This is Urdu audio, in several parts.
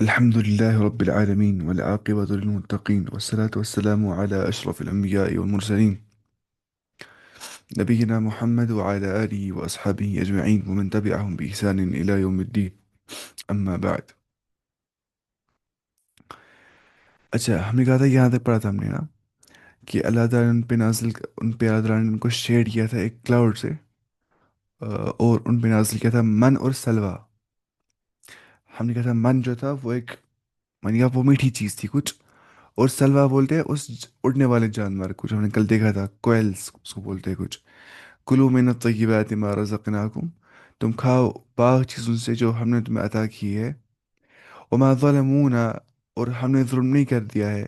الحمد لله رب العالمين والعاقبة للمتقين والصلاة والسلام على أشرف الأنبياء والمرسلين نبينا محمد وعلى آله وأصحابه أجمعين ومن تبعهم بإحسان إلى يوم الدين أما بعد. اچھا ہم نے کہا تھا یہاں تک پڑھا تھا ہم نے نا کہ اللہ تعالیٰ نے ان پہ اللہ تعالیٰ نے ان کو شیڈ کیا تھا ایک کلاؤڈ سے، اور ان پہ نازل کیا تھا من اور سلوہ. ہم نے کہا تھا من جو تھا وہ ایک، من کہا وہ میٹھی چیز تھی کچھ، اور سلوہ بولتے ہیں اس اڑنے والے جانور کچھ، ہم نے کل دیکھا تھا کوئلس اس کو بولتے ہیں کچھ. کلو من الطیبات ما رزقناکم، تم کھاؤ پاک چیزوں سے جو ہم نے تمہیں عطا کی ہے. وما ظلمونا، اور ہم نے ظلم نہیں کر دیا ہے.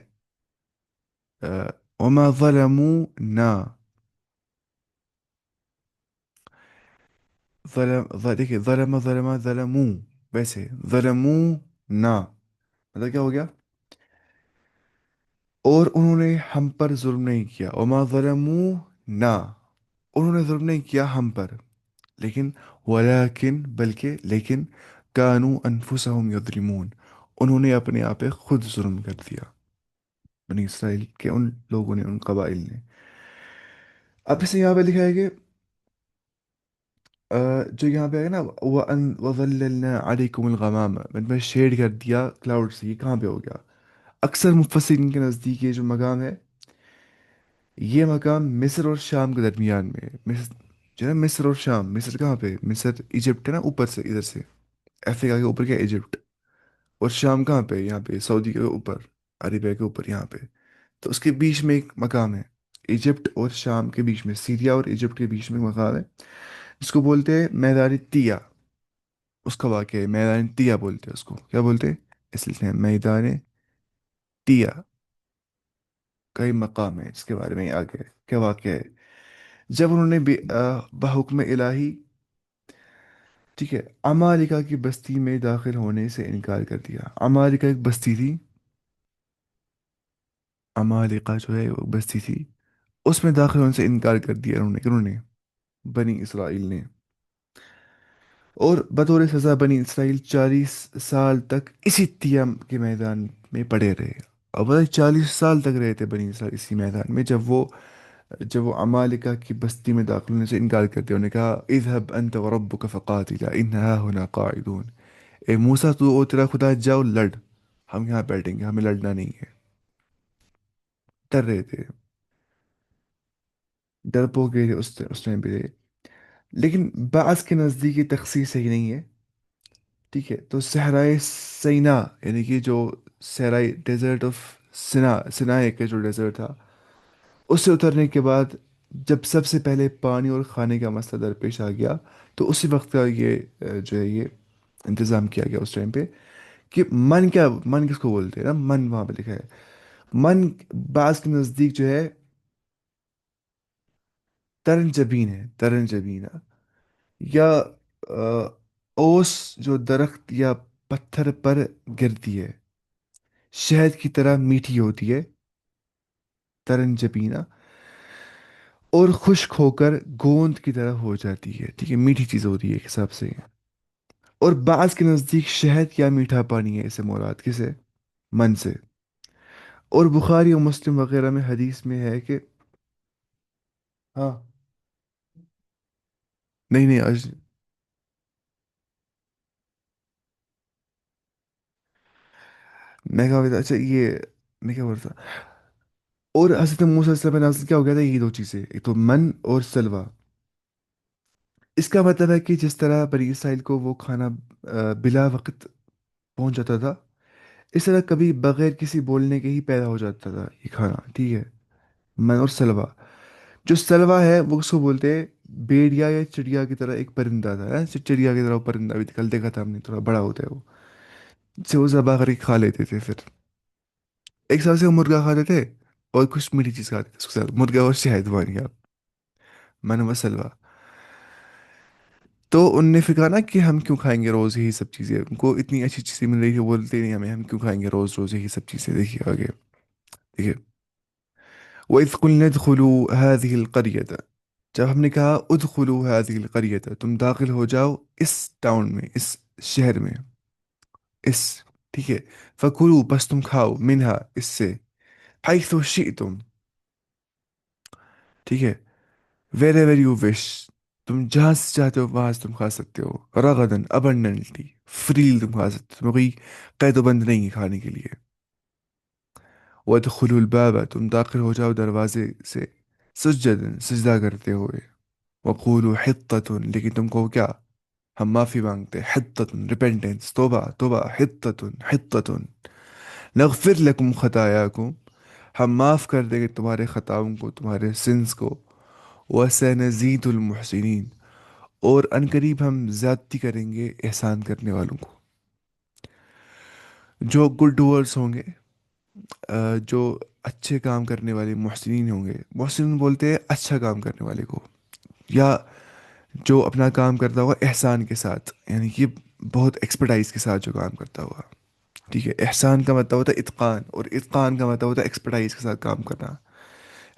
وما ظلمونا، دیکھیے ظلموں، ویسے ظلمونا مطلب کیا ہو گیا؟ اور انہوں نے ہم پر ظلم نہیں کیا. وما ظلمونا، انہوں نے ظلم نہیں کیا ہم پر، لیکن ولیکن بلکہ لیکن کانوا انفسہم یظلمون، انہوں نے اپنے آپ پہ خود ظلم کر دیا، بنی اسرائیل کے ان لوگوں نے، ان قبائل نے. اب اسے یہاں پہ لکھا ہے کہ جو یہاں پہ ہے نا وَظَلَّلْنَا عَلَيْكُمُ الْغَمَامَ، میں نے شیڈ کر دیا کلاؤڈ سے، یہ کہاں پہ ہو گیا؟ اکثر مفسرین کے نزدیک یہ جو مقام ہے، یہ مقام مصر اور شام کے درمیان میں ہے. مصر جو ہے، مصر اور شام. مصر کہاں پہ؟ مصر ایجپٹ ہے نا، اوپر سے ادھر سے افریقہ کے اوپر کیا ایجپٹ، اور شام کہاں پہ؟ یہاں پہ سعودی کے اوپر، عربیہ کے اوپر یہاں پہ. تو اس کے بیچ میں ایک مقام ہے، ایجپٹ اور شام کے بیچ میں، سیریا اور ایجپٹ کے بیچ میں ایک مقام ہے جس کو بولتے ہیں میدان تیا. اس کا واقعہ ہے میدان تیا، بولتے ہیں اس کو. کیا بولتے ہیں؟ اس لیے میدان تیا کا ہی مقام ہے جس کے بارے میں آگے کیا واقعہ ہے. جب انہوں نے بحکم الہی، ٹھیک ہے، عمالقہ کی بستی میں داخل ہونے سے انکار کر دیا. عمالقہ ایک بستی تھی، عمالقہ جو ہے وہ بستی تھی، اس میں داخل ہونے سے انکار کر دیا انہوں نے. کنہوں نے؟ بنی اسرائیل نے. اور بطور سزا بنی اسرائیل 40 سال تک اسی تیم کے میدان میں پڑے رہے. اور بتائیے 40 سال تک رہے تھے بنی اسرائیل اسی میدان میں. جب وہ عمالقہ کی بستی میں داخل ہونے سے انکار کرتے، انہوں نے کہا اذهب انت وربك فقاتلا انها هنا قاعدون، اے موسیٰ تو اور تیرا خدا جاؤ لڑ، ہم یہاں بیٹھیں گے، ہمیں لڑنا نہیں ہے. ڈر رہے تھے، ڈرپوک گئے تھے اس ٹائم پہ. لیکن بعض کے نزدیک یہ تخصیص صحیح نہیں ہے. ٹھیک ہے، تو صحرائے سینا، یعنی کہ جو صحرائے ڈیزرٹ آف سنائے کا جو ڈیزرٹ تھا، اس سے اترنے کے بعد جب سب سے پہلے پانی اور کھانے کا مسئلہ درپیش آ گیا، تو اسی وقت کا یہ جو ہے یہ انتظام کیا گیا اس ٹائم پہ کہ من، کیا من کس کو بولتے ہیں نا، من وہاں پہ لکھا ہے. من بعض کے نزدیک جو ہے ترن جبین ہے، ترن جبین، یا آ، اوس جو درخت یا پتھر پر گرتی ہے، شہد کی طرح میٹھی ہوتی ہے، ترن جبینہ، اور خشک ہو کر گوند کی طرح ہو جاتی ہے. ٹھیک ہے، میٹھی چیز ہوتی ہے ایک حساب سے. اور بعض کے نزدیک شہد یا میٹھا پانی ہے اسے مراد کسے؟ من سے. اور بخاری اور مسلم وغیرہ میں حدیث میں ہے کہ ہاں، نہیں نہیں آج میں کہا اچھا یہ میں کیا بولتا. اور حضرت موسیٰ علیہ السلام پہ نازل کیا ہو گیا تھا؟ یہ دو چیزیں، ایک تو من اور سلوہ. اس کا مطلب ہے کہ جس طرح بنی اسرائیل کو وہ کھانا بلا وقت پہنچ جاتا تھا، اس طرح کبھی بغیر کسی بولنے کے ہی پیدا ہو جاتا تھا یہ کھانا. ٹھیک ہے، من اور سلوا. جو سلوا ہے وہ اس کو بولتے ہیں بیڑیا یا چڑیا کی طرح ایک پرندہ تھا. چڑیا کی طرح وہ پرندہ بھی کل دیکھا تھا ہم نے، تھوڑا بڑا ہوتا ہے وہ، جس سے وہ ذبح کر کے کھا لیتے تھے. پھر ایک سال سے وہ مرغا کھاتے تھے اور کچھ میٹھی چیز کھاتے تھے اس کے ساتھ، مرغا اور شہد بن گیا من و سلوا. تو ان نے پھر کہا نا کہ ہم کیوں کھائیں گے روز یہی سب چیزیں، ان کو اتنی اچھی چیزیں مل رہی تھی، بولتے نہیں ہمیں، ہم کیوں کھائیں گے روز روز یہی سب چیزیں. دیکھیے آگے، دیکھیے وَإِذْ قُلْنَا ادْخُلُوا هَٰذِهِ الْقَرْيَةَ، جب ہم نے کہا ادخلوا هذه القرية، تم داخل ہو جاؤ اس ٹاؤن میں، اس شہر میں، اس ٹھیک ہے، فکلوا بس تم کھاؤ منہا اس سے، حیث شئتم، ٹھیک ہے، ویری ایور یو وش، تم جہاں سے چاہتے ہو وہاں سے تم کھا سکتے ہو، رغدن ابنڈنٹلی، فریل تم کھا سکتے ہو، تمہیں کوئی قید و بند نہیں ہے کھانے کے لیے، وادخلوا الباب، تم داخل ہو جاؤ دروازے سے، سجدن سجدہ کرتے ہوئے، وقولوا حطۃ، لیکن تم کو کیا، ہم معافی مانگتے، حطۃ ریپینٹنس، توبہ توبہ، حطۃ حطۃ، نغفر لکم خطایاکم، ہم معاف کر دیں گے تمہارے خطاؤں کو، تمہارے سنس کو، وسنزید المحسنین، اور عنقریب ہم زیادتی کریں گے احسان کرنے والوں کو، جو گڈ ڈوورس ہوں گے، جو اچھے کام کرنے والے محسنین ہوں گے، محسنین بولتے ہیں اچھا کام کرنے والے کو، یا جو اپنا کام کرتا ہوگا احسان کے ساتھ، یعنی کہ بہت ایکسپرٹائز کے ساتھ جو کام کرتا ہوگا، ٹھیک ہے، احسان کا مطلب ہوتا ہے اتقان، اور اتقان کا مطلب ہوتا ہے ایکسپرٹائز کے ساتھ کام کرنا،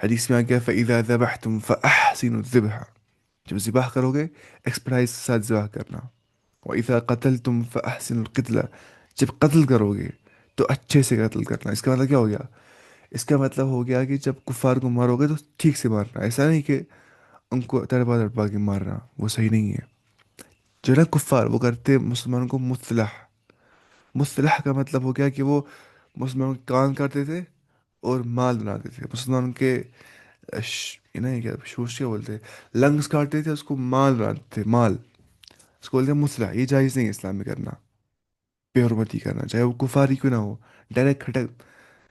حدیث میں آ گیا فَإِذَا ذَبَحْتُمْ فَأَحْسِنُوا الذِّبْحَ، جب ذبح کرو گے ایکسپرٹائز کے ساتھ ذبح کرنا، وَإِذَا قَتَلْتُمْ فَأَحْسِنُوا الْقِتْلَ، جب قتل کرو گے تو اچھے سے قتل کرنا، اس کا مطلب کیا ہو گیا، اس کا مطلب ہو گیا کہ جب کفار کو مارو گے تو ٹھیک سے مارنا، ایسا نہیں کہ ان کو تڑپا تڑپا کے مارنا، وہ صحیح نہیں ہے، جو نا کفار وہ کرتے مسلمانوں کو مصلح، مصلح کا مطلب ہو گیا کہ وہ مسلمانوں کے کان کرتے تھے اور مال بناتے تھے، مسلمانوں کے یہ نہیں کیا شوشیا بولتے ہیں، لنگس کاٹتے تھے اس کو مال بناتے تھے، مال، اس کو بولتے ہیں مصلح، یہ جائز نہیں ہے اسلام میں کرنا، بے حرمتی کرنا، چاہے وہ کفاری کیوں نہ ہو، ڈائریکٹ کھٹک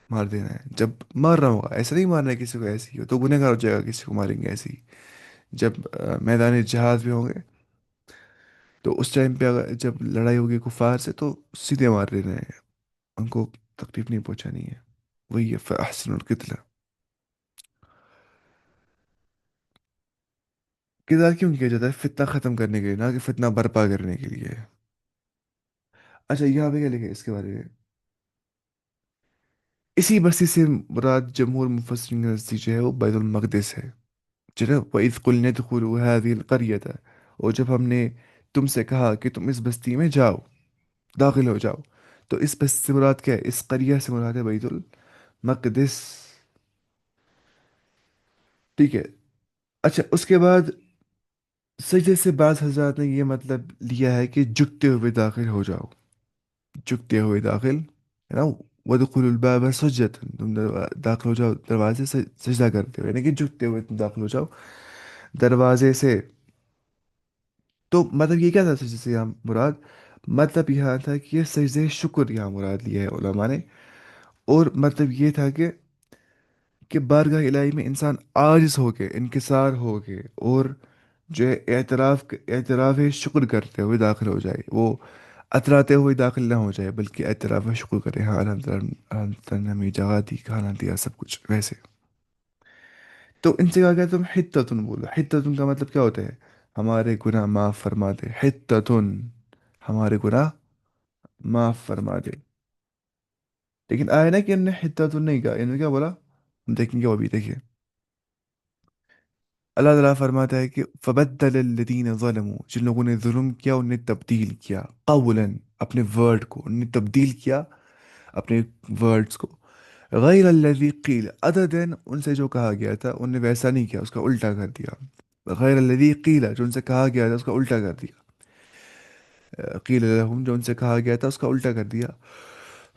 مار دینا ہے، جب مار رہا ہوگا ایسا نہیں مارنا ہے کسی کو، ایسی ہو تو گنہ گار ہو جائے گا، کسی کو ماریں گے ایسی، جب میدان جہاد میں ہوں گے تو اس ٹائم پہ اگر جب لڑائی ہوگی کفار سے تو سیدھے مار دینا ہے، ان کو تکلیف نہیں پہنچانی ہے، وہی ہے فَأَحْسِنُوا الْقِتْلَ، کردار کیوں کیا جاتا ہے، فتنہ ختم کرنے کے لیے، نہ کہ فتنہ برپا کرنے کے لیے۔ اچھا یہاں پہ کیا لکھے اس کے بارے میں، اسی بستی سے مراد جمہور مفسرین کے نزدیک جو ہے وہ بیت المقدس ہے، جناب وَإِذْ قُلْنَا ادْخُلُوا هَٰذِهِ الْقَرْيَةَ، اور جب ہم نے تم سے کہا کہ تم اس بستی میں جاؤ، داخل ہو جاؤ، تو اس بستی سے مراد کیا ہے، اس قریہ سے مراد ہے بیت المقدس، ٹھیک ہے، اچھا اس کے بعد سجدے سے بعض حضرات نے یہ مطلب لیا ہے کہ جھکتے ہوئے داخل ہو جاؤ، جھکتے ہوئے داخل ہے نا، وَدْخُلُوا الْبَابَ سُجَّدًا، تم داخل ہو جاؤ دروازے سے سجدہ کرتے ہوئے، یعنی کہ جھکتے ہوئے تم داخل ہو جاؤ دروازے سے، تو مطلب یہ کیا تھا سجدے سے یہاں مراد، مطلب یہاں تھا کہ یہ سجدے شکر یہاں مراد لیا ہے علماء نے، اور مطلب یہ تھا کہ بارگاہ الہی میں انسان عاجز ہو کے انکسار ہو کے اور جو ہے اعتراف شکر کرتے ہوئے داخل ہو جائے، وہ اتراتے ہوئے داخل نہ ہو جائے بلکہ اعتراف شکر کرے، ہاں الحمد للہ نے ہمیں جگہ دی، کھانا دیا، سب کچھ ویسے، تو ان سے کہا گیا تم حتتن بولو، حتتن کا مطلب کیا ہوتا ہے، ہمارے گناہ معاف فرما دے، حتتن، ہمارے گناہ معاف فرما دے، لیکن آئے نا کہ ان نے حتتن نہیں کہا، انہوں نے کیا بولا، ہم دیکھیں گے وہ بھی دیکھیے، اللہ تعالیٰ فرماتا ہے کہ فبدل الذین ظلموا، جن لوگوں نے ظلم کیا ان نے تبدیل کیا، قولا، اپنے ورڈ کو ان نے تبدیل کیا، اپنے ورڈز کو، غیر الذی قیل، ادر دین ان سے جو کہا گیا تھا ان نے ویسا نہیں کیا، اس کا الٹا کر دیا، غیر الذی قیل، جو ان سے کہا گیا تھا اس کا الٹا کر دیا، قیل لهم، جو ان سے کہا گیا تھا اس کا الٹا کر دیا،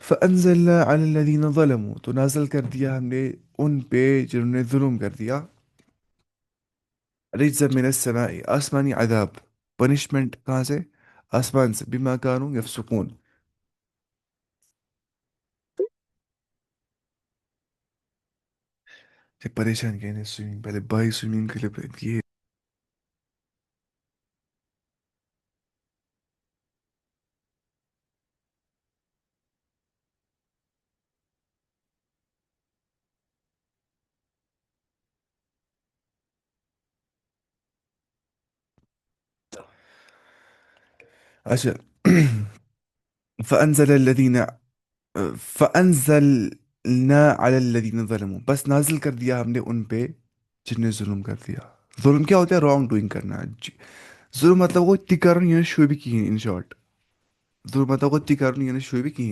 فانزلنا علی الذین ظلموا، تو نازل کر دیا ہم نے ان پہ جنہوں نے ظلم کر دیا، رجزا من السماء، آسمانی عذاب، پنشمنٹ کہاں سے، آسمان سے، بما کانوا یفسقون، یہ پریشان کہنے سوئمنگ، پہلے بائی سوئمنگ کے لیے یہ، اچھا فانزل الذین، فانزلنا علی الذین ظلموا، بس نازل کر دیا ہم نے ان پہ جن نے ظلم کر دیا، ظلم کیا ہوتا ہے، رانگ ڈوئنگ کرنا، ظلم مطلب وہ تکرن یعنی شوبی کی ان شارٹ، ظلم مطلب وہ تکرن یعنی شوبی کی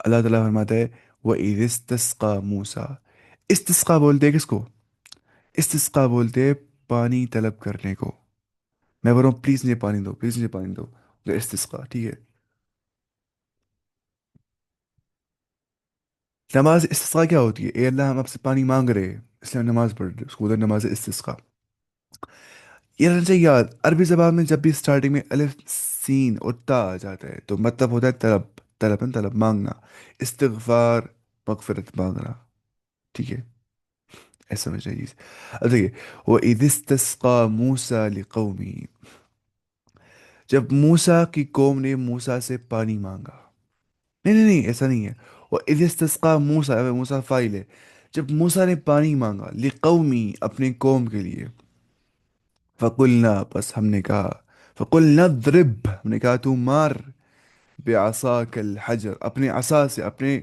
اللہ تعالیٰ فرماتا ہے وہ استسقا موسا. استسقا بولتے ہیں کس کو؟ استسقا بولتے ہیں پانی طلب کرنے کو. میں بول رہا ہوں پلیز مجھے پانی دو، پلیز مجھے پانی دو. وہ استسقا، ٹھیک ہے. نماز استسقا کیا ہوتی ہے؟ اے اللہ ہم آپ سے پانی مانگ رہے ہیں اس لیے ہم نماز پڑھ رہے ہیں، اس کو بولتے ہیں نماز استسقا. یہ رہنا چاہیے یاد، عربی زبان میں جب بھی اسٹارٹنگ میں الف سین اور تا آ جاتا ہے تو مطلب ہوتا ہے طلب. طلب مانگنا. استغفار، مغفرت مانگنا. ٹھیک ہے، ایسا سمجھ رہی چیز. اب دیکھیے، وَإِذِ اسْتَسْقَىٰ مُوسَىٰ لِقَوْمِهِ. جب موسیٰ کی قوم نے موسیٰ سے پانی مانگا. نہیں نہیں نہیں، ایسا نہیں ہے. وَإِذِ اسْتَسْقَىٰ مُوسَىٰ، موسیٰ فاعل ہے. جب موسیٰ نے پانی مانگا لِقَوْمِهِ اپنے قوم کے لیے. فَقُلْنَا، بس ہم نے کہا. فَقُلْنَا اضْرِبْ، ہم نے کہا تو مار. بِعَصَاكَ الْحَجَرَ، اپنے عصا سے، اپنے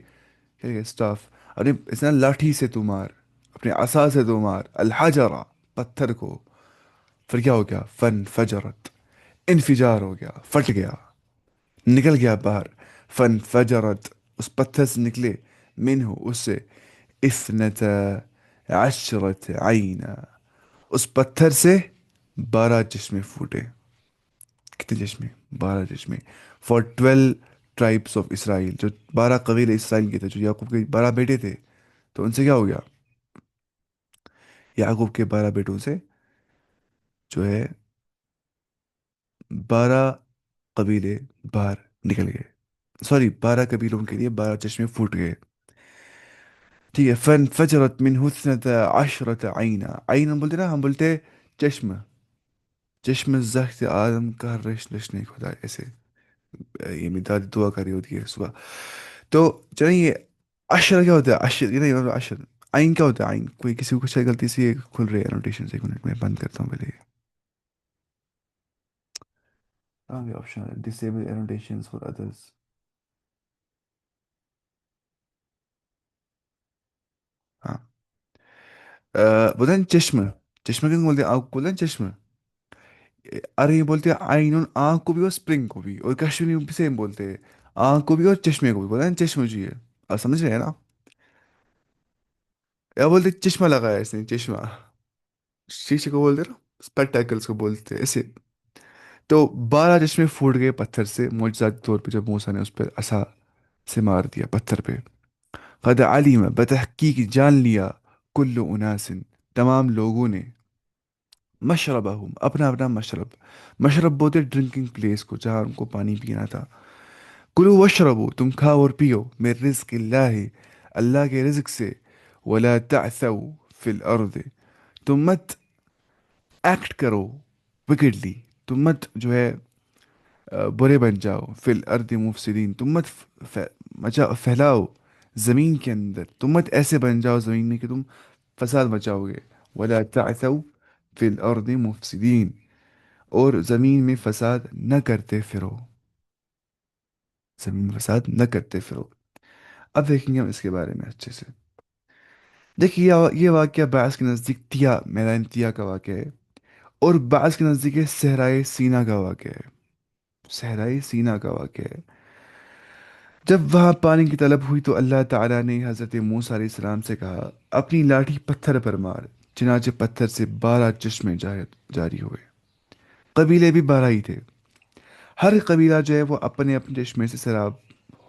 کیا اسٹاف، اپنے اس نا لاٹھی سے تو مار. اپنے عصا سے تو مار الحجرہ، پتھر کو. پھر کیا ہو گیا؟ فن فجرت، انفجار ہو گیا، پھٹ گیا، نکل گیا باہر. فن فجرت، اس پتھر سے نکلے. منہ، اس سے. اثنتا عشرت عینا، اس پتھر سے 12 چشمے پھوٹے. کتنے چشمے؟ 12 چشمے. فار 12 ٹرائبس آف اسرائیل، جو 12 قبیلے اسرائیل کے تھے، جو یعقوب کے 12 بیٹے تھے. تو ان سے کیا ہو گیا؟ یعقوب کے 12 بیٹوں سے جو ہے 12 قبیلے باہر نکل گئے. سوری، 12 قبیلوں کے لیے 12 چشمے پھوٹ گئے. ٹھیک ہے. فن فجرت من حسنتا عشرت عینا. عین ہم بولتے نا، ہم بولتے چشم. چشم زخت آدم کا رش رشنے خدا ایسے. یہ میری دادی دعا کر رہی ہوتی ہے صبح. تو چلیں یہ اشر کیا ہوتا ہے؟ اشر یہ نہیں، اشر. عین کیا ہوتا ہے؟ عین کوئی کسی کو کچھ غلطی سے یہ کھل رہی ہے نوٹیشن. ایک منٹ میں بند کرتا ہوں پہلے. ہاں یہ آپشن ہے disable annotations for others. ہاں. بولتے ہیں چشم. چشمہ کیوں بولتے ہیں؟ آپ بولتے ہیں چشم. ارے یہ بولتے ہیں آئین، آنکھ کو بھی اور اسپرنگ کو بھی، اور کشمیری میں بھی سیم بولتے ہیں. آنکھ کو بھی اور چشمے کو بھی بولتے ہیں چشم جی ہے. آپ سمجھ رہے ہیں نا؟ یا بولتے ہیں چشمہ لگایا اس نے، چشمہ. شیشے کو بولتے ہیں نا، اسپیکٹیکلس کو بولتے ہیں ایسے. تو 12 چشمے پھوٹ گئے پتھر سے معجزاتی طور پہ جب موسیٰ نے اس پہ عصا سے مار دیا پتھر پہ. قد علم، بتحقیق جان لیا. کل اناس، تمام لوگوں نے. مشربہم، اپنا اپنا مشرب. مشرب بولتے ڈرنکنگ پلیس کو جہاں ان کو پانی پینا تھا. کلو وشربو، تم کھاؤ اور پیو. من رزق اللہ، اللہ کے رزق سے. ولا تعثوا فی الارض، تم مت ایکٹ کرو وکڈلی. تم مت جو ہے برے بن جاؤ. فی الارض مفسدین، تم مت پھیلاؤ زمین کے اندر. تم مت ایسے بن جاؤ زمین میں کہ تم فساد مچاؤ گے. ولا تعثوا فی الارض مفسدین، اور زمین میں فساد نہ کرتے پھرو. زمین میں فساد نہ کرتے پھرو. اب دیکھیں گے ہم اس کے بارے میں اچھے سے. دیکھیے یہ واقعہ بعض کے نزدیک تیا، میدان تیا کا واقعہ ہے. اور بعض کے نزدیک صحرائے سینا کا واقعہ ہے. صحرائے سینا کا واقعہ ہے. جب وہاں پانی کی طلب ہوئی تو اللہ تعالیٰ نے حضرت موسیٰ علیہ السلام سے کہا اپنی لاٹھی پتھر پر مار. چنانچہ پتھر سے 12 چشمے جاری ہوئے. قبیلے بھی 12 ہی تھے. ہر قبیلہ جو ہے وہ اپنے اپنے چشمے سے سیراب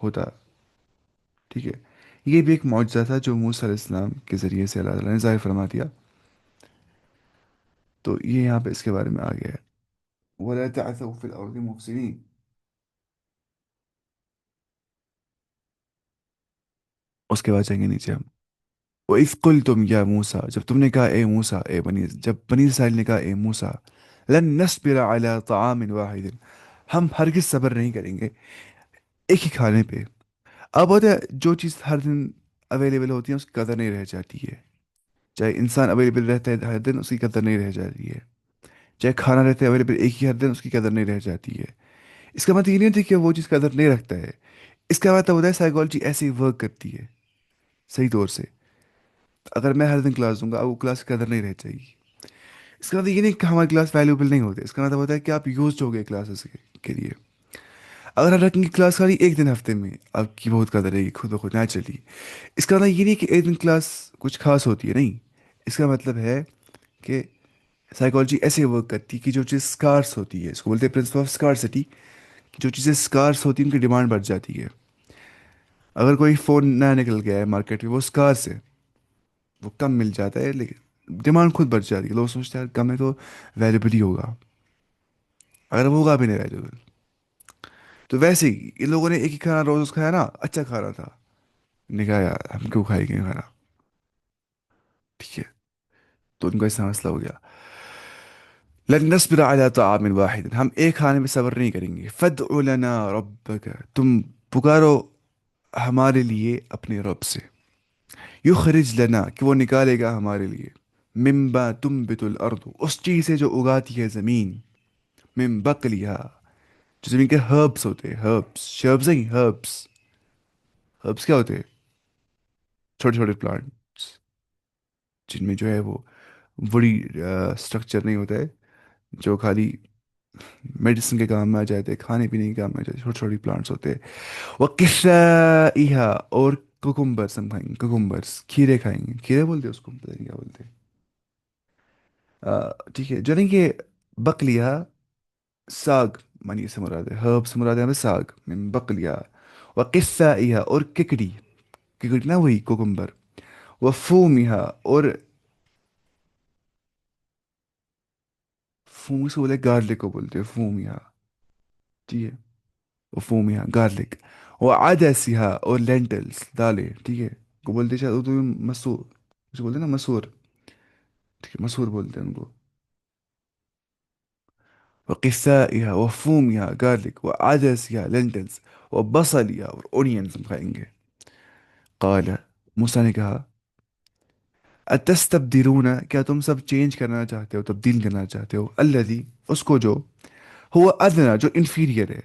ہوتا. ٹھیک ہے. یہ بھی ایک معجزہ تھا جو موسیٰ علیہ السلام کے ذریعے سے اللہ تعالیٰ نے ظاہر فرما دیا. تو یہ یہاں پہ اس کے بارے میں آ گیا ہے. وَلَا تَعْثَوْا فِي الْأَرْضِ مُفْسِدِينَ. اس کے بعد جائیں گے نیچے ہم. وَإِذْ قُلْتُمْ يَا موسیٰ، جب تم نے کہا اے موسیٰ، جب بنی اسرائیل نے کہا اے موسیٰ. لَن نَصْبِرَ عَلَىٰ طَعَامٍ وَاحِدٍ، ہم ہرگز صبر نہیں کریں گے ایک ہی کھانے پہ. اب ہوتا ہے جو چیز ہر دن اویلیبل ہوتی ہے اس کی قدر نہیں رہ جاتی ہے. چاہے انسان اویلیبل رہتا ہے ہر دن، اس کی قدر نہیں رہ جاتی ہے. چاہے کھانا رہتا ہے اویلیبل ایک ہی ہر دن، اس کی قدر نہیں رہ جاتی ہے. اس کا مطلب یہ نہیں ہوتا کہ وہ چیز قدر نہیں رکھتا ہے. اس کا مطلب ہوتا ہے سائیکالوجی ایسے ہی ورک کرتی ہے صحیح طور سے. اگر میں ہر دن کلاس دوں گا اب وہ کلاس کی قدر نہیں رہ جائے گی. اس کا مطلب یہ نہیں کہ ہماری کلاس ویلیوبل نہیں ہوتی. اس کا مطلب ہوتا ہے کہ آپ یوزڈ ہو گئے کلاسز کے لیے. اگر ہم رکھیں گے کلاس خالی ایک دن ہفتے میں، آپ کی بہت قدر رہے گی خود بخود نیچرلی. اس کا مطلب یہ نہیں کہ ایک دن کلاس کچھ خاص ہوتی ہے، نہیں. اس کا مطلب ہے کہ سائیکالوجی ایسے ورک کرتی ہے کہ جو چیز اسکارس ہوتی ہے، اس کو بولتے ہیں پرنسپل آف اسکارسٹی، کہ جو چیزیں اسکارس ہوتی ہیں ان کی ڈیمانڈ بڑھ جاتی ہے. اگر کوئی فون نیا نکل گیا ہے مارکیٹ میں، وہ اسکارس ہے، وہ کم مل جاتا ہے، لیکن ڈیمانڈ خود بڑھ جاتی ہے. لوگ سوچتے ہیں کم ہے تو ویلیبل ہی ہوگا، اگر وہ ہوگا بھی نہیں ویلیبل. تو ویسے ہی ان لوگوں نے ایک ہی کھانا روز کھایا نا، اچھا کھانا تھا، نے کہا یار ہم کیوں کھائیں گے کھانا. ٹھیک ہے، تو ان کا ایسا مسئلہ ہو گیا. لن نصبر على طعام واحد، ہم ایک کھانے میں صبر نہیں کریں گے. فادع لنا ربک، تم پکارو ہمارے لیے اپنے رب سے. یخرج لنا، کہ وہ نکالے گا ہمارے لیے. مما تنبت الارض، اس چیز سے جو اگاتی ہے زمین. من بقلها، جو زمین کے ہربس ہوتے ہیں، ہربس شربس نہیں، ہربس. ہربس کیا ہوتے ہیں؟ چھوٹے چھوٹے پلانٹس جن میں جو ہے وہ بڑی اسٹرکچر نہیں ہوتا ہے، جو خالی میڈیسن کے کام میں آ جاتے ہیں، کھانے پینے کے کام میں آ جاتے ہیں، چھوٹے چھوٹے پلانٹس ہوتے ہیں. وقثائها، اور کوکمبرس ہم کھائیں گے، کوکمبرس کھیرے کھائیں گے. کھیرے بولتے ہیں اس کو، پتہ نہیں کیا بولتے ہیں. ٹھیک ہے، جو نہیں کہ بقلیہ ساگ، منی سے مراد ہے، ہرب سے مراد ہے ہمیں ساگ. من بقلیہ وقثائها، اور ککڑی. ککڑی نا وہی کوکمبر. وفومها، اور فوم سے بولے گارلک کو بولتے ہیں فومیا. ٹھیک ہے، وفومیا گارلک. وعدسها، اور لینٹلس دالیں. ٹھیک ہے، کو بولتے ہیں شاید اردو میں مسور، اسے بولتے ہیں نا مسور. ٹھیک ہے، مسور بولتے ہیں ان کو. وقثائها وفومها garlic وعدسها lentils وبصلها اور اونینز ہم کھائیں گے. قال، موسیٰ نے کہا، اتستبدلون، کیا تم سب چینج کرنا چاہتے ہو، تبدیل کرنا چاہتے ہو، الذی، اس کو جو، ہوا ادنا، جو انفیریئر ہے،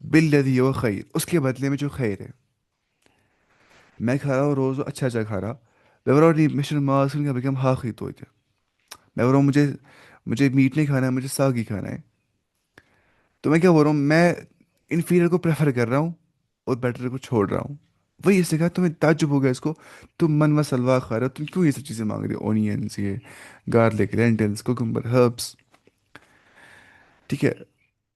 بالذی ہوا خیر، اس کے بدلے میں جو خیر ہے. میں کھا رہا ہوں روز اچھا اچھا کھا رہا. میں بول رہا ہوں مشن ماسک کا بکم ہاخی تو. میں بول رہا ہوں مجھے میٹ نہیں کھانا ہے، مجھے ساگ ہی کھانا ہے. تو میں کیا بول رہا ہوں، میں انفیریئر کو پریفر کر رہا ہوں اور بیٹر کو چھوڑ رہا ہوں. وہی اس نے کہا تمہیں تعجب ہو گیا اس کو، تم من و سلوا کھا رہے ہو، تم کیوں یہ سب چیزیں مانگ رہے ہو، اونینس، یہ گارلک، لینٹلس، کوکمبر، ہربس. ٹھیک ہے.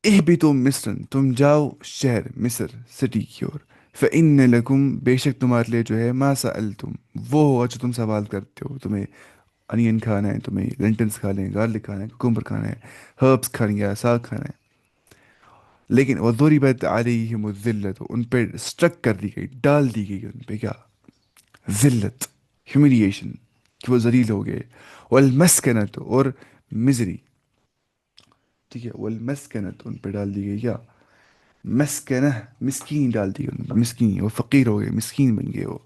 اہ بھی تم مصر، تم جاؤ شہر مصر سٹی کی اور. فإن لکم، بے شک تمہارے لیے جو ہے، ما سألتم، وہ ہوگا جو تم سوال کرتے ہو. تمہیں انین کھانا ہے، تمہیں لینٹلس کھانے ہیں، گارلک کھانا ہے، کوکمبر کھانا ہے، ہربس کھانے ہیں، ساگ کھانا ہے. لیکن وضربت علیہم الذلت، ان پہ اسٹرک کر دی گئی، ڈال دی گئی ان پہ کیا، ذلت، ہیوملیشن، کہ وہ ذلیل ہو گئے. والمسکنت، اور مزری. ٹھیک ہے، والمسکنت، ان پہ ڈال دی گئی کیا، مسکنہ، مسکین ڈال دی گئی ان پہ، مسکین، وہ فقیر ہو گئے، مسکین بن گئے وہ.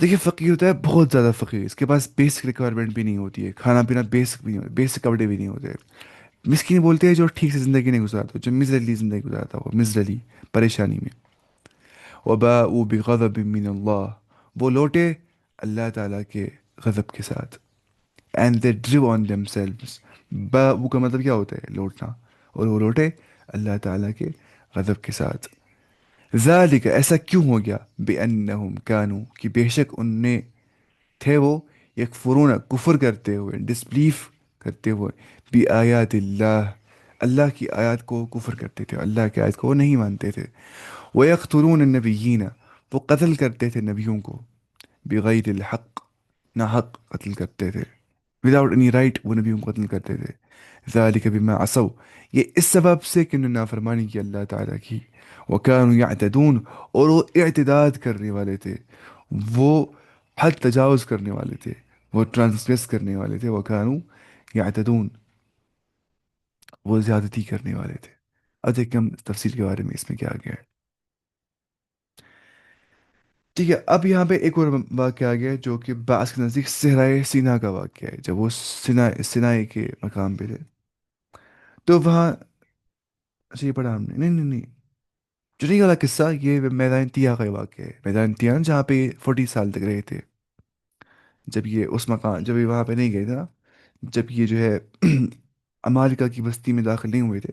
دیکھیے فقیر ہوتا ہے بہت زیادہ فقیر، اس کے پاس بیسک ریکوائرمنٹ بھی نہیں ہوتی ہے، کھانا پینا بیسک بھی نہیں ہوتا، بیسک کپڑے بھی نہیں ہوتے. مسکین بولتے ہیں جو ٹھیک سے زندگی نہیں گزارتا، جو مزرلی زندگی گزارتا ہو، مزرلی، پریشانی میں. وباءوا بغضب من اللہ، وہ لوٹے اللہ تعالیٰ کے غضب کے ساتھ. And they drew on themselves, باءوا کا مطلب کیا ہوتا ہے، لوٹنا، اور وہ لوٹے اللہ تعالیٰ کے غضب کے ساتھ. ذالک، ایسا کیوں ہو گیا، بأنہم کانوا، کہ بے شک ان نے تھے وہ، یکفرون، کفر کرتے ہوئے، ڈسبلیف کرتے ہوئے، بھی آیات اللہ، اللہ کی آیات کو کفر کرتے تھے، اللہ کی آیات کو وہ نہیں مانتے تھے. وَيَقْتُلُونَ النَّبِيِّينَ، وہ قتل کرتے تھے نبیوں کو، بغیر الحق، نہ حق قتل کرتے تھے، وداؤٹ اینی رائٹ وہ نبیوں کو قتل کرتے تھے. ذَلِكَ بِمَا عَصَوا، یہ اس سبب سے کہ انہوں نے نافرمانی کی اللہ تعالیٰ کی. وَكَانُوا يَعْتَدُونَ، اور وہ اعتداد کرنے والے تھے، وہ حد تجاوز کرنے والے تھے، وہ ٹرانسگریس کرنے والے تھے. وَكَانُوا يَعْتَدُونَ، وہ زیادتی کرنے والے تھے. اب دیکھیں ہم تفصیل کے بارے میں اس میں کیا گیا ہے. ٹھیک ہے، اب یہاں پہ ایک اور واقعہ آ گیا ہے جو کہ بعض کے نزدیک صحرائے سینا کا واقعہ ہے. جب وہ سینائی کے مقام پہ تھے تو وہاں، اچھا یہ پڑھا ہم نے، نہیں نہیں نہیں، جو نہیں والا قصہ، یہ میدان تیا کا واقعہ ہے. میدان تیا جہاں پہ 40 سال تک رہے تھے، جب یہ اس مقام، جب یہ وہاں پہ نہیں گئے تھے نا، جب یہ جو ہے امالکا کی بستی میں داخل نہیں ہوئے تھے،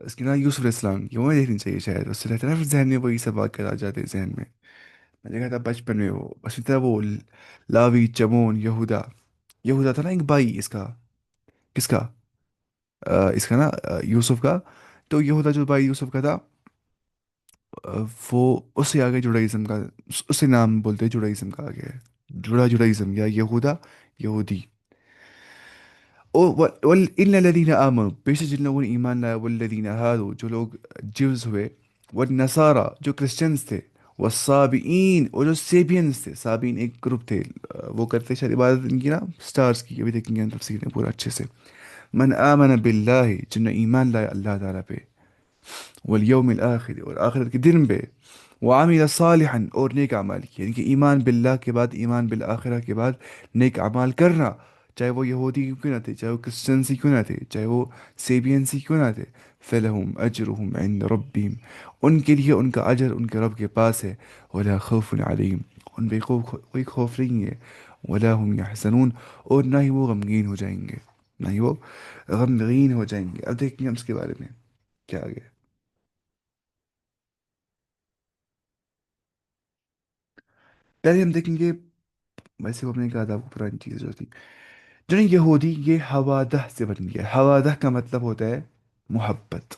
اس کی نا یوسف علیہ السلام کی، وہ دیکھنی چاہیے شاید، اس سے رہتا ہے نا پھر ذہن میں وہی سب واقعات آ جاتے ہیں ذہن میں. میں نے دیکھا تھا بچپن میں وہ، اسی طرح وہ لاوی چمون یہودا. یہودا تھا نا ایک بھائی اس کا. کس کا؟ اس کا نا یوسف کا. تو یہودا جو بھائی یوسف کا تھا، وہ اس سے آگے جوڈائزم کا، اس سے نام بولتے ہیں جوڈائزم کا آگے ہے. جوڈائزم یا یہودا، یہودی. ان الذین آمنوا، بے شک جن لوگوں نے ایمان لایا، والذین ہادو جو لوگ جیوز ہوئے، والنصارى جو کرسچنز تھے، والصابئین اور جو سیبینز تھے. صابئین ایک گروپ تھے، وہ کرتے شاید عبادت ان کی نا سٹارز کی، ابھی دیکھیں گے تفسیر میں پورا اچھے سے. من آمن باللہ جن نے ایمان لایا اللہ تعالیٰ پہ، والیوم الآخر اور آخرت کے دن پہ، وعمل صالحا اور نیک اعمال کیے. یعنی کہ ایمان باللہ کے بعد، ایمان بالآخرہ کے بعد نیک اعمال کرنا، چاہے وہ یہودی کیوں نہ تھے، چاہے وہ کرسچنسی کیوں نہ تھے، چاہے وہ سیبینسی کیوں نہ تھے. فلہم اجرہم عند ربہم، ان کے لیے ان کا اجر ان کے رب کے پاس ہے. ولا خوف علیہم، ان پہ کوئی خوف نہیں ہے. ولا هم یحزنون، اور نہ ہی وہ غمگین ہو جائیں گے، نہ ہی وہ غمگین ہو جائیں گے. اب دیکھیں گے ہم اس کے بارے میں کیا آگے. پہلے ہم دیکھیں گے، ویسے وہ ہم نے کہا تھا آپ کو پرانی چیز جو تھی. جو نا یہودی یہ ہوادہ سے بن گیا. ہوادہ کا مطلب ہوتا ہے محبت،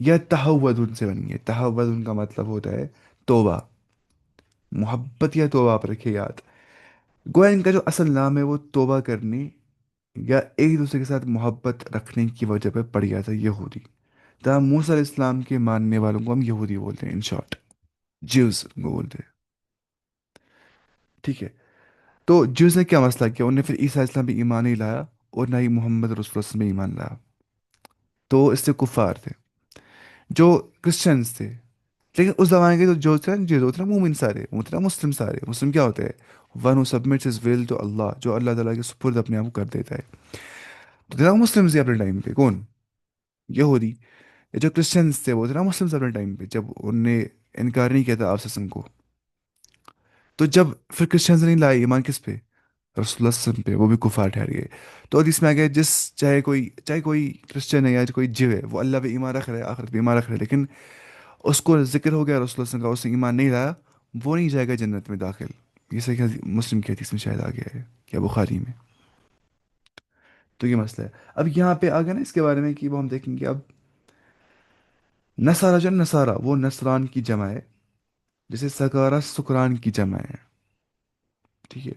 یا تہودن سے بن گیا. تہودن کا مطلب ہوتا ہے توبہ. محبت یا توبہ، آپ رکھے یاد. گویا ان کا جو اصل نام ہے وہ توبہ کرنے یا ایک دوسرے کے ساتھ محبت رکھنے کی وجہ پہ پڑ گیا تھا یہودی. تاہم موسیٰ علیہ السلام کے ماننے والوں کو ہم یہودی بولتے ہیں، ان شارٹ جیوز کو بولتے ہیں. ٹھیک ہے. تو جیوز نے کیا مسئلہ کیا؟ انہوں نے پھر عیسیٰ علیہ السلام پہ ایمان نہیں لایا، اور نہ ہی محمد رسول اللہ صلی اللہ علیہ وسلم پہ ایمان لایا. تو اس سے کفار تھے. جو کرسچنز تھے، لیکن اس زمانے کے جو تھے نا مومن سارے، وہ تھے نا مسلم سارے. مسلم کیا ہوتے ہیں؟ One who submits his will to اللہ، جو اللہ تعالیٰ کے سپرد اپنے آپ کو کر دیتا ہے. تو تھے نا مسلم سے اپنے ٹائم پہ کون؟ یہودی. یہ جو کرسچنز تھے وہ تھے نا مسلم اپنے ٹائم پہ، جب انہوں نے انکار نہیں کیا تھا آپ وسلم کو. تو جب پھر کرسچنز نے نہیں لائے ایمان کس پہ؟ رسول اللہ صلی اللہ علیہ وسلم پہ، وہ بھی کفار ٹھہر گئے. تو حدیث میں آ گیا، چاہے کوئی کرسچن ہے یا کوئی جیو ہے، وہ اللہ پہ ایمان رکھ رہا ہے، آخرت پہ ایمان رکھ رہا ہے، لیکن اس کو ذکر ہو گیا رسول اللہ صلی اللہ علیہ وسلم کا، اس نے ایمان نہیں لایا، وہ نہیں جائے گا جنت میں داخل. یہ صحیح مسلم کی حدیث میں شاید آ گیا ہے، کیا بخاری میں. تو یہ مسئلہ ہے. اب یہاں پہ آ گیا نا اس کے بارے میں کہ وہ ہم دیکھیں گے اب. نصارہ جو نصارہ وہ نصران کی جمع ہے، جیسے سکارہ سکران کی جمع ہے. ٹھیک ہے.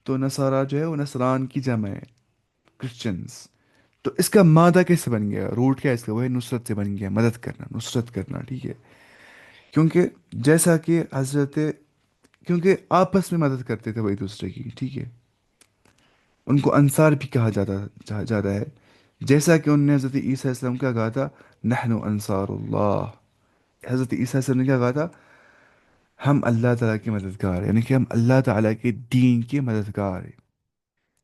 تو نصارہ جو ہے وہ نصران کی جمع ہے، کرسچنز. تو اس کا مادہ کیسے بن گیا؟ روٹ کیا ہے اس کا؟ وہ ہے نصرت سے بن گیا، مدد کرنا، نصرت کرنا. ٹھیک ہے. کیونکہ جیسا کہ کیونکہ آپس میں مدد کرتے تھے وہ ایک دوسرے کی. ٹھیک ہے. ان کو انصار بھی کہا جاتا ہے. جیسا کہ انہوں نے حضرت عیسیٰ علیہ السلام کیا کہا تھا؟ نحن انصار اللہ. حضرت عیسیٰ علیہ السلام نے کیا کہا تھا؟ ہم اللہ تعالیٰ کے مددگار ہیں، یعنی کہ ہم اللہ تعالیٰ کے دین کے مددگار ہیں.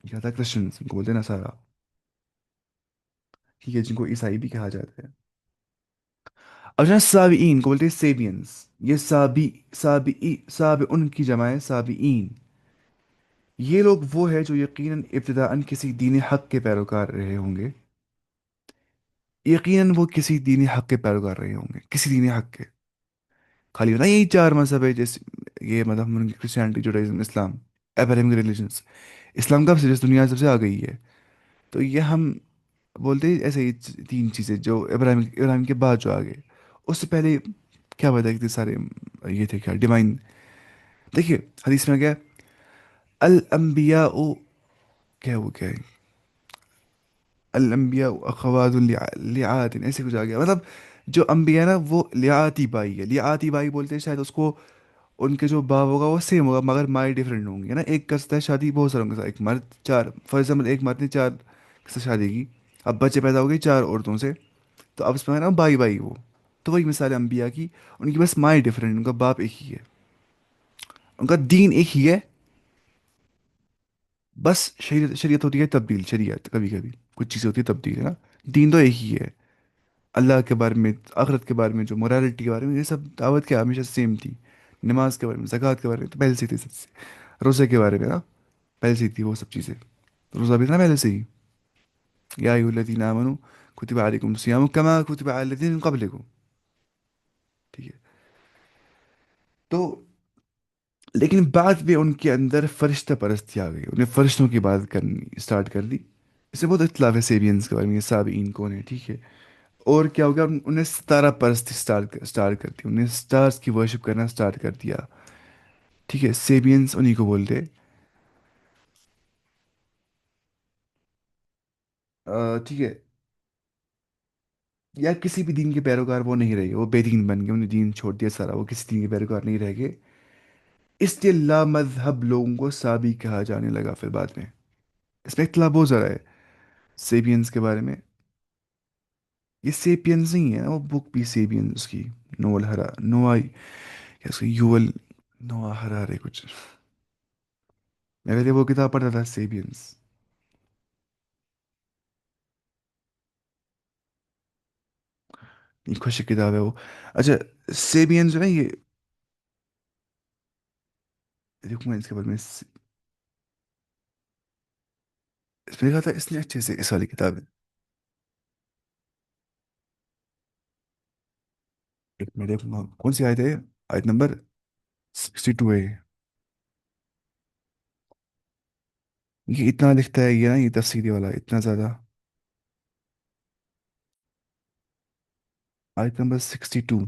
یہ کہا تھا کرسچنس، ان کو بولتے ہیں نصارہ. ٹھیک ہے، جن کو عیسائی بھی کہا جاتا ہے. اب جو ہے سابئین کو بولتے ہیں سیبینز. یہ ساب ان کی جمع ہے سابئین. یہ لوگ وہ ہے جو یقیناً ابتداءً کسی دین حق کے پیروکار رہے ہوں گے. یقیناً وہ کسی دین حق کے پیروکار رہے ہوں گے، کسی دین حق کے. خالی ہونا یہی چار مذہب ہے، جیسے یہ مذہب کرسچینٹی، جوڈائزم، اسلام، ابراہیمک ریلیجنس. اسلام کب سے جس دنیا میں سب سے آ گئی ہے. تو یہ ہم بولتے ہیں ایسے ہی تین چیزیں جو ابراہیم کے بعد جو آ گئے. اس سے پہلے کیا بتا کہ سارے یہ تھے کیا ڈیوائن. دیکھیے حدیث میں کیا الانبیاء، کیا ہے الانبیاء اخوات لعات، ایسے کچھ آ گیا. مطلب جو انبیاء نا وہ لیاتی بائی ہے. لیاتی بائی بولتے ہیں شاید اس کو. ان کے جو باپ ہوگا وہ سیم ہوگا، مگر مائیں ڈفرینٹ ہوں گے نا. ایک کرتا ہے شادی بہت ساروں کے ساتھ، ایک مرد چار، فار ایگزامپل ایک مرد نے چار کے ساتھ شادی کی. اب بچے پیدا ہو گئے چار عورتوں سے، تو اب اس میں نا بائی بائی وہ. تو وہی مثال ہے انبیاء کی. ان کی بس مائیں ڈفرینٹ، ان کا باپ ایک ہی ہے، ان کا دین ایک ہی ہے. بس شریعت ہوتی ہے تبدیل، شریعت کبھی کبھی کچھ چیزیں ہوتی ہے تبدیل، ہے نا. دین تو ایک ہی ہے. اللہ کے بارے میں، آخرت کے بارے میں، جو morality کے بارے میں، یہ سب دعوت کیا ہمیشہ سیم تھی. نماز کے بارے میں، زکوٰۃ کے بارے میں تو پہلے سے ہی تھی سب سے. روزے کے بارے میں نا پہلے سے ہی تھی وہ سب چیزیں. روزہ بھی تھا نا پہلے سے ہی. یا ایھا الذین آمنوا کتب علیکم الصیام کما کتب علی الذین من قبلکم. ٹھیک ہے. تو لیکن بعد میں ان کے اندر فرشتہ پرستی آ گئی، انہیں فرشتوں کی بات کرنی اسٹارٹ کر دی. اس سے بہت اختلاف ہے سیبینس کے بارے میں، یہ سابعین کون ہے. ٹھیک ہے. اور کیا ہو گیا، انہیں ستارہ پرستی اسٹارٹ کر دی، انہیں سٹارز کی ورشپ کرنا اسٹارٹ کر دیا. ٹھیک ہے. سیبینس انہیں کو بولتے. ٹھیک ہے. یا کسی بھی دین کے پیروکار وہ نہیں رہے، وہ بے دین بن گئے، انہیں دین چھوڑ دیا سارا، وہ کسی دین کے پیروکار نہیں رہ گئے. اس لیے لا مذہب لوگوں کو سابی کہا جانے لگا پھر بعد میں. اس میں اختلاف بہت زیادہ ہے سیبینس کے بارے میں. یہ سیپینز نہیں ہے وہ بک بھی سیبینز کی. نوول ہرا نوآ کیا اس کا یوول نوا ہرارے کچھ. میں پہلے وہ کتاب پڑھتا تھا سیبینز. یہ خوش کتاب ہے وہ. اچھا. سیبینز جو ہے نا یہ، دیکھوں میں اس کے بارے میں اس میں کہا تھا اس نے اچھے سے اس والی کتاب ہے. ایک میں دیکھوں گا کون سی آیت ہے. آیت نمبر 62 ہے. یہ اتنا لکھتا ہے یہ نا، یہ تفسیری والا اتنا زیادہ. آیت نمبر 62.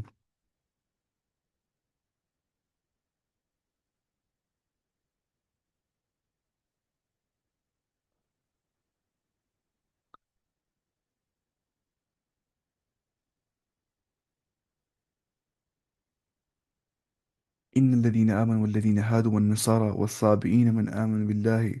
إن الذين آمنوا والذين هادوا والنصارى والصابئين من آمن بالله.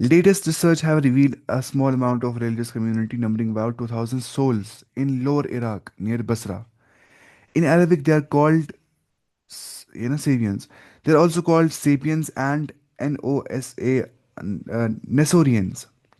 Latest research have revealed a small amount of religious community numbering about 2,000 souls in lower Iraq near Basra. In Arabic, they are called, Sabians. They are also called Sapiens and Nosa, Nesorians.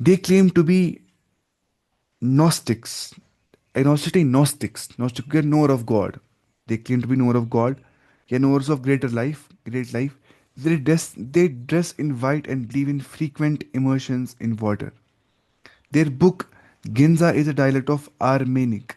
They claim to be Gnostics. Agnostic, Gnostics. Gnostic, knower of God. They claim to be knower of God. Yeah, knowers of great life. They dress in white and believe in frequent immersions in water. Their book, Ginza, is a dialect of Aramaic.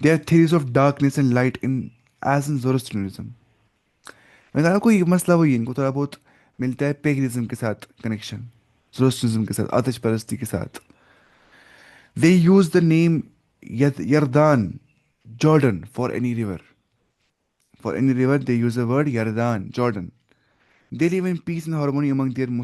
There are theories of darkness and light in as in Zoroastrianism. میں نے کوئی مسئلہ وہی ان کو تھوڑا بہت ملتا ہے پیگنزم کے ساتھ کنیکشن، زoroastrianism کے ساتھ، آتش پرستی کے ساتھ. They use the name Yardan, Jordan, for any river. For any river, they use the word Yardan, Jordan. They live in peace and harmony among their